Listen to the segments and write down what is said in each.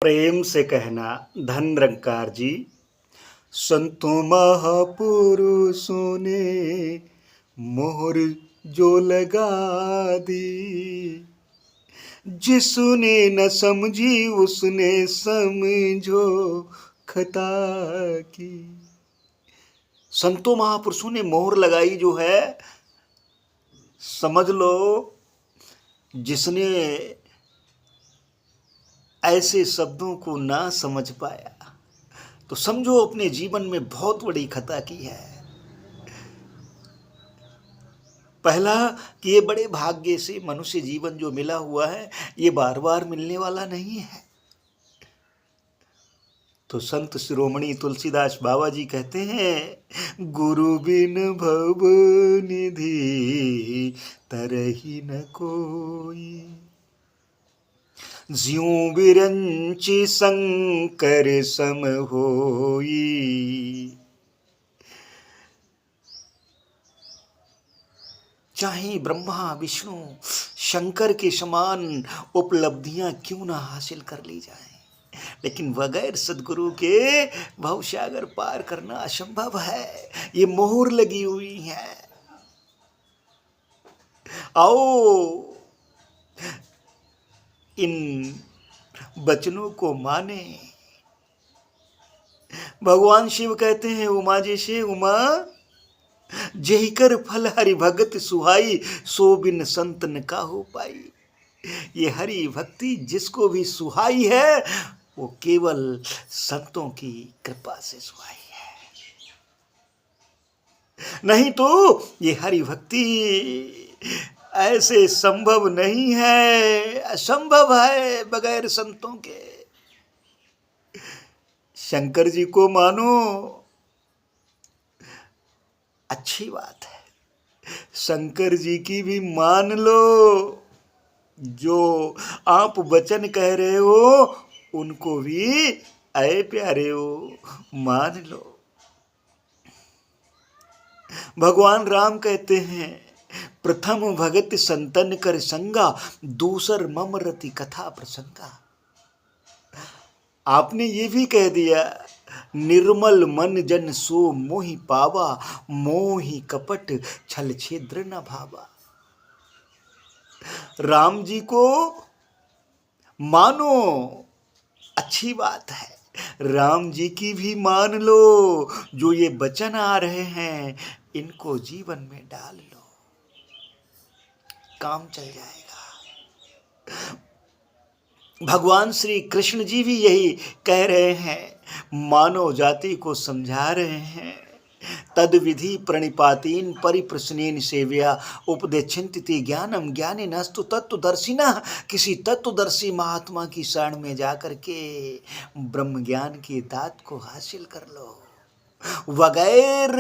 प्रेम से कहना धन निरंकार जी। संतों महापुरुषों ने मोहर जो लगा दी, जिसने न समझी उसने समझो खता की। संतों महापुरुषों ने मोहर लगाई जो है, समझ लो जिसने ऐसे शब्दों को ना समझ पाया तो समझो अपने जीवन में बहुत बड़ी खता की है। पहला कि ये बड़े भाग्य से मनुष्य जीवन जो मिला हुआ है ये बार बार मिलने वाला नहीं है। तो संत शिरोमणि तुलसीदास बाबा जी कहते हैं, गुरु बिन भव निधि तरहि न कोई, ज्यों बिरंचि शंकर सम होई। चाहे ब्रह्मा विष्णु शंकर के समान उपलब्धियां क्यों ना हासिल कर ली जाए, लेकिन बगैर सदगुरु के भवसागर पार करना असंभव है। ये मोहर लगी हुई है। आओ इन वचनों को माने। भगवान शिव कहते हैं, उमा जैसे उमा जेहि कर फल हरि भगत सुहाई, सो बिन संत न काहू पाई। ये हरि भक्ति जिसको भी सुहाई है वो केवल संतों की कृपा से सुहाई है, नहीं तो ये हरि भक्ति ऐसे संभव नहीं है, असंभव है बगैर संतों के। शंकर जी को मानो, अच्छी बात है, शंकर जी की भी मान लो। जो आप वचन कह रहे हो उनको भी अय प्यारे हो मान लो। भगवान राम कहते हैं, प्रथम भगत संतन कर संगा, दूसर मम रति कथा प्रसंगा। आपने ये भी कह दिया, निर्मल मन जन सो मोहि पावा, मोहि कपट छल छिद्र न भावा। राम जी को मानो, अच्छी बात है, राम जी की भी मान लो। जो ये वचन आ रहे हैं इनको जीवन में डाल लो, काम चल जाएगा। भगवान श्री कृष्ण जी भी यही कह रहे हैं, मानव जाति को समझा रहे हैं। तद विधि प्रणिपातीन परिप्रश्नेन सेव्या, उपदेक्षन्ति ज्ञानम ज्ञानिनस्तु तत्वदर्शिनः। किसी तत्वदर्शी महात्मा की शरण में जाकर के ब्रह्म ज्ञान की दात को हासिल कर लो। बगैर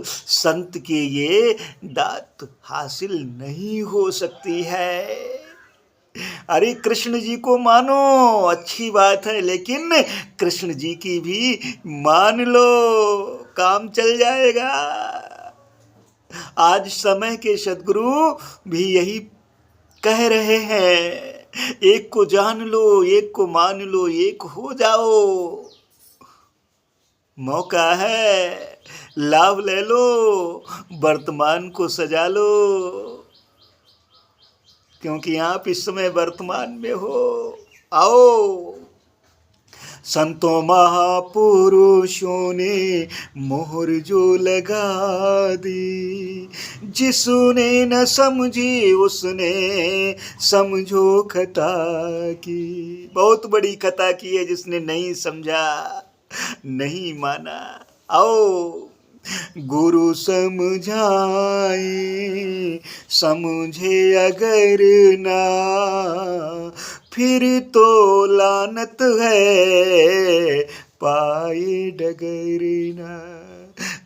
संत के ये दात हासिल नहीं हो सकती है। अरे कृष्ण जी को मानो, अच्छी बात है, लेकिन कृष्ण जी की भी मान लो, काम चल जाएगा। आज समय के सद्गुरु भी यही कह रहे हैं, एक को जान लो, एक को मान लो, एक हो जाओ। मौका है, लाभ ले लो, वर्तमान को सजा लो, क्योंकि आप इस समय वर्तमान में हो। आओ, संतों महापुरुषों ने मोहर जो लगा दी, जिसने न समझी उसने समझो खता की। बहुत बड़ी खता की है जिसने नहीं समझा, नहीं माना। आओ, गुरु समझाए समझे अगर ना, फिर तो लानत है पाए डगर ना।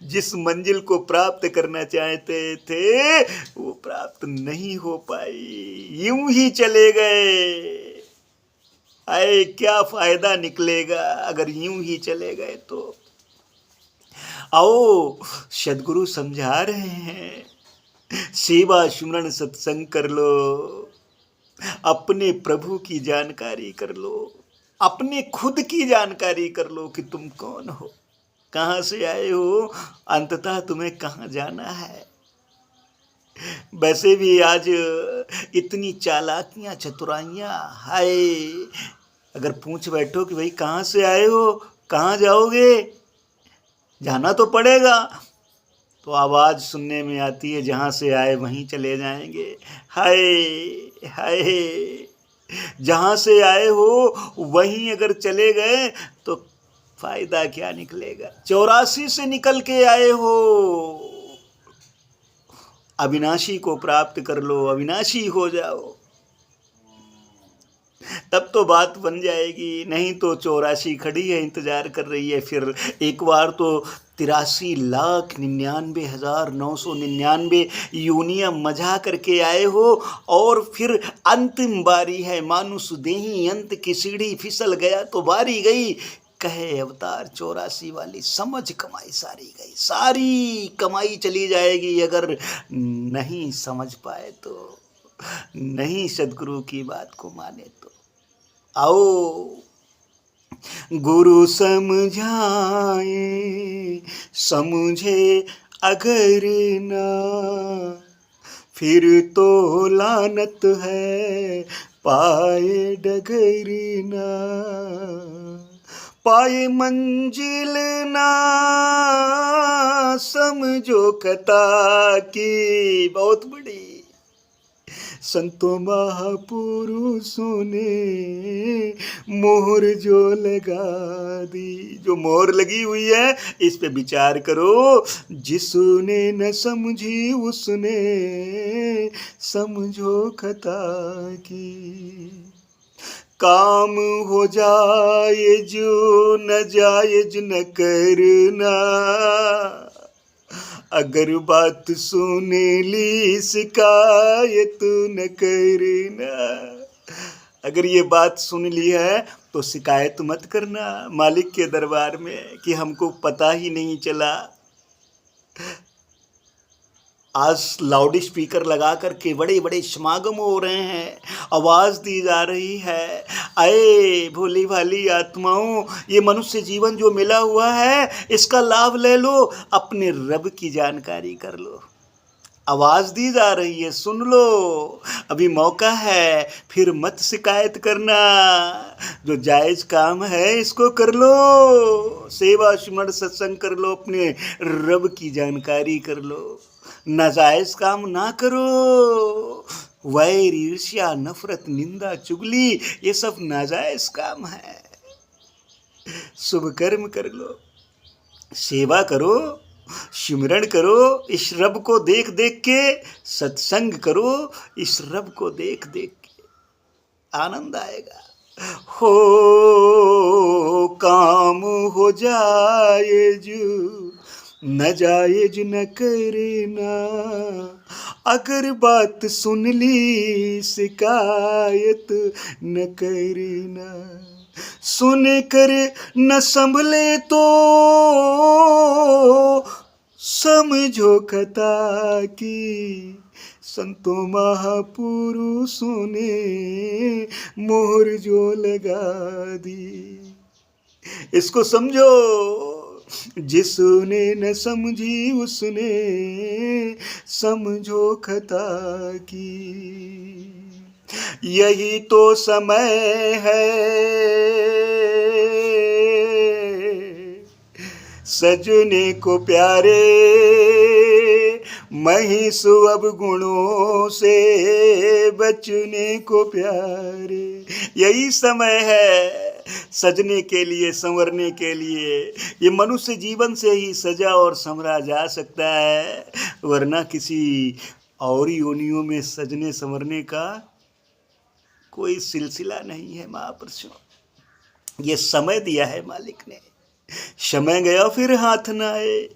जिस मंजिल को प्राप्त करना चाहते थे वो प्राप्त नहीं हो पाई, यूं ही चले गए। आए क्या फायदा निकलेगा अगर यूं ही चले गए तो। आओ, सद्गुरु समझा रहे हैं, सेवा सुमरन सत्संग कर लो, अपने प्रभु की जानकारी कर लो। अपने खुद की जानकारी कर लो कि तुम कौन हो, कहाँ से आए हो, अंततः तुम्हें कहाँ जाना है। वैसे भी आज इतनी चालाकियां चतुराइयां, हाय, अगर पूछ बैठो कि भाई कहाँ से आए हो, कहाँ जाओगे, जाना तो पड़ेगा, तो आवाज सुनने में आती है जहाँ से आए वहीं चले जाएंगे। हाय हाय, जहाँ से आए हो वहीं अगर चले गए तो फायदा क्या निकलेगा। 84 से निकल के आए हो, अविनाशी को प्राप्त कर लो, अविनाशी हो जाओ, तब तो बात बन जाएगी। नहीं तो 84 खड़ी है, इंतजार कर रही है। फिर एक बार तो 83,99,999 यूनियन मजा करके आए हो, और फिर अंतिम बारी है, मानुष देही अंत की सीढ़ी, फिसल गया तो बारी गई, कहे अवतार 84 वाली, समझ कमाई सारी गई, सारी कमाई चली जाएगी अगर नहीं समझ पाए तो, नहीं सदगुरु की बात को माने तो। आओ गुरु समझाए, समझे अगर ना, फिर तो लानत है पाए डगर ना, पाए मंजिल ना समझो कथा की। बहुत बड़ी संतों महापुरुषों ने मोहर जो लगा दी, जो मोहर लगी हुई है इस पे विचार करो। जिसने न समझी उसने समझो खता की, काम हो जाए जो न जायज न करना, अगर बात सुने ली शिकायत न करना। अगर ये बात सुन ली है तो शिकायत मत करना मालिक के दरबार में कि हमको पता ही नहीं चला। आज लाउड स्पीकर लगा करके बड़े बड़े समागम हो रहे हैं, आवाज दी जा रही है, अरे भोली भाली आत्माओं, ये मनुष्य जीवन जो मिला हुआ है इसका लाभ ले लो, अपने रब की जानकारी कर लो। आवाज दी जा रही है, सुन लो, अभी मौका है, फिर मत शिकायत करना। जो जायज काम है इसको कर लो, सेवा सुमन सत्संग कर लो, अपने रब की जानकारी कर लो। नाजायज काम ना करो, वैर ईर्ष्या नफरत निंदा चुगली ये सब नाजायज काम है। शुभ कर्म कर लो, सेवा करो, सिमरण करो, इस रब को देख देख के सत्संग करो, इस रब को देख देख के आनंद आएगा। हो काम हो जाए जो न जायज न करना, अगर बात सुन ली शिकायत न करना, सुन कर न संभले तो समझो कथा की। संतों महापुरुषों ने मोहर जो लगा दी, इसको समझो। जिसने न समझी उसने समझो खता की। यही तो समय है सजने को प्यारे, महिषु अब गुणों से बचने को प्यारे। यही समय है सजने के लिए, संवरने के लिए। ये मनुष्य जीवन से ही सजा और संवरा जा सकता है, वरना किसी और योनियों में सजने संवरने का कोई सिलसिला नहीं है महापुरुषों। ये समय दिया है मालिक ने, समय गया फिर हाथ न आए,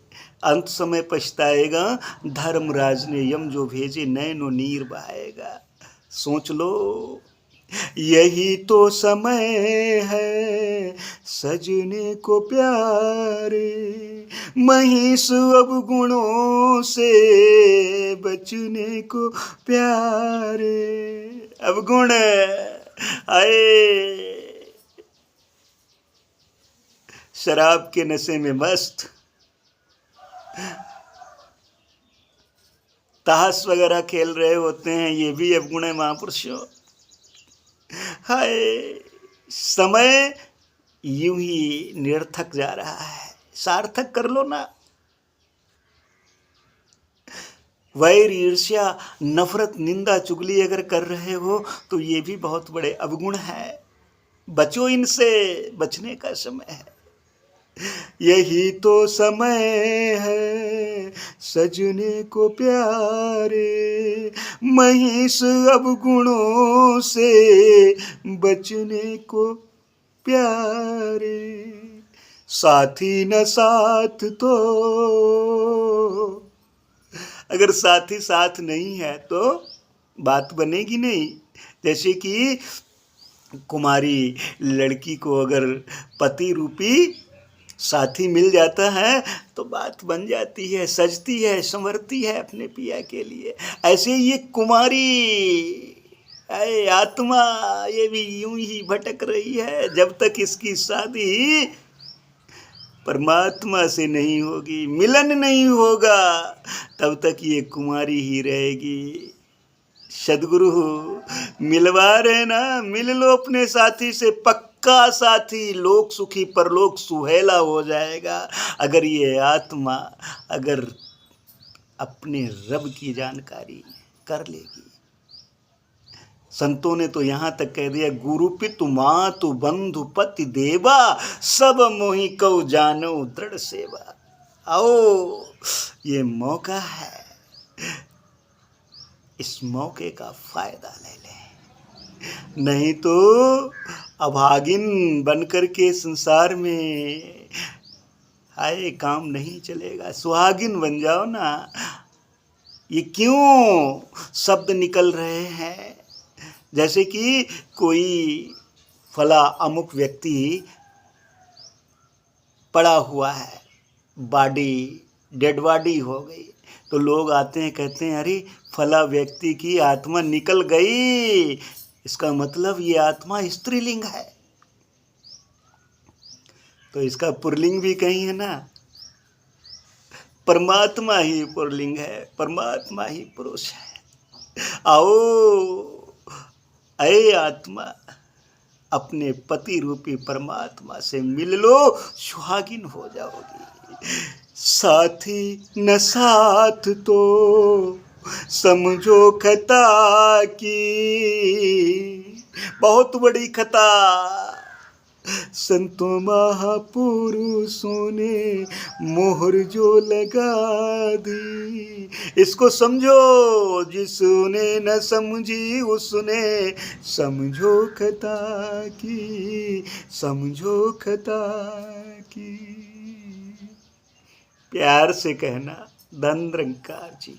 अंत समय पछताएगा। धर्मराज ने यम जो भेजे नैनो नीर बहाएगा। सोच लो, यही तो समय है सजने को प्यारे, महिष अब गुणों से बचने को प्यारे। अब गुण आए शराब के नशे में मस्त, ताश वगैरह खेल रहे होते हैं, ये भी अवगुण है महापुरुषों। हाय, समय यूं ही निरर्थक जा रहा है, सार्थक कर लो ना। वैर, ईर्ष्या, नफरत, निंदा, चुगली अगर कर रहे हो तो ये भी बहुत बड़े अवगुण है। बचो इनसे, बचने का समय है। यही तो समय है सजने को प्यारे, महिष अवगुणों से बचने को प्यारे। साथी न साथ तो, अगर साथी साथ नहीं है तो बात बनेगी नहीं। जैसे कि कुमारी लड़की को अगर पति रूपी साथी मिल जाता है तो बात बन जाती है, सजती है, संवरती है अपने पिया के लिए। ऐसे ये कुमारी आत्मा, ये भी यूं ही भटक रही है। जब तक इसकी शादी परमात्मा से नहीं होगी, मिलन नहीं होगा, तब तक ये कुमारी ही रहेगी। सद्गुरु मिलवा रहे ना, मिल लो अपने साथी से, पक्का साथी, लोक सुखी परलोक सुहेला हो जाएगा। अगर ये आत्मा अगर अपने रब की जानकारी कर लेगी। संतों ने तो यहाँ तक कह दिया, गुरु पितु मातु बंधु पति देवा, सब मोहि कौ जानो दृढ़ सेवा। आओ, ये मौका है, इस मौके का फायदा ले लें, नहीं तो अभागिन बनकर के संसार में आए काम नहीं चलेगा। सुहागिन बन जाओ ना। ये क्यों शब्द निकल रहे हैं? जैसे कि कोई फला अमुक व्यक्ति पड़ा हुआ है, बॉडी डेड बॉडी हो गई, तो लोग आते हैं, कहते हैं अरे फला व्यक्ति की आत्मा निकल गई। इसका मतलब ये आत्मा स्त्रीलिंग है, तो इसका पुल्लिंग भी कहीं है ना। परमात्मा ही पुल्लिंग है, परमात्मा ही पुरुष है। आओ ऐ आत्मा, अपने पति रूपी परमात्मा से मिल लो, सुहागिन हो जाओगी। साथी न साथ तो समझो खता की, बहुत बड़ी खता संतों महापुरुषों ने मोहर जो लगा दी। इसको समझो, जिसने न समझी उसने समझो खता की, समझो खता की। प्यार से कहना, धन निरंकार जी।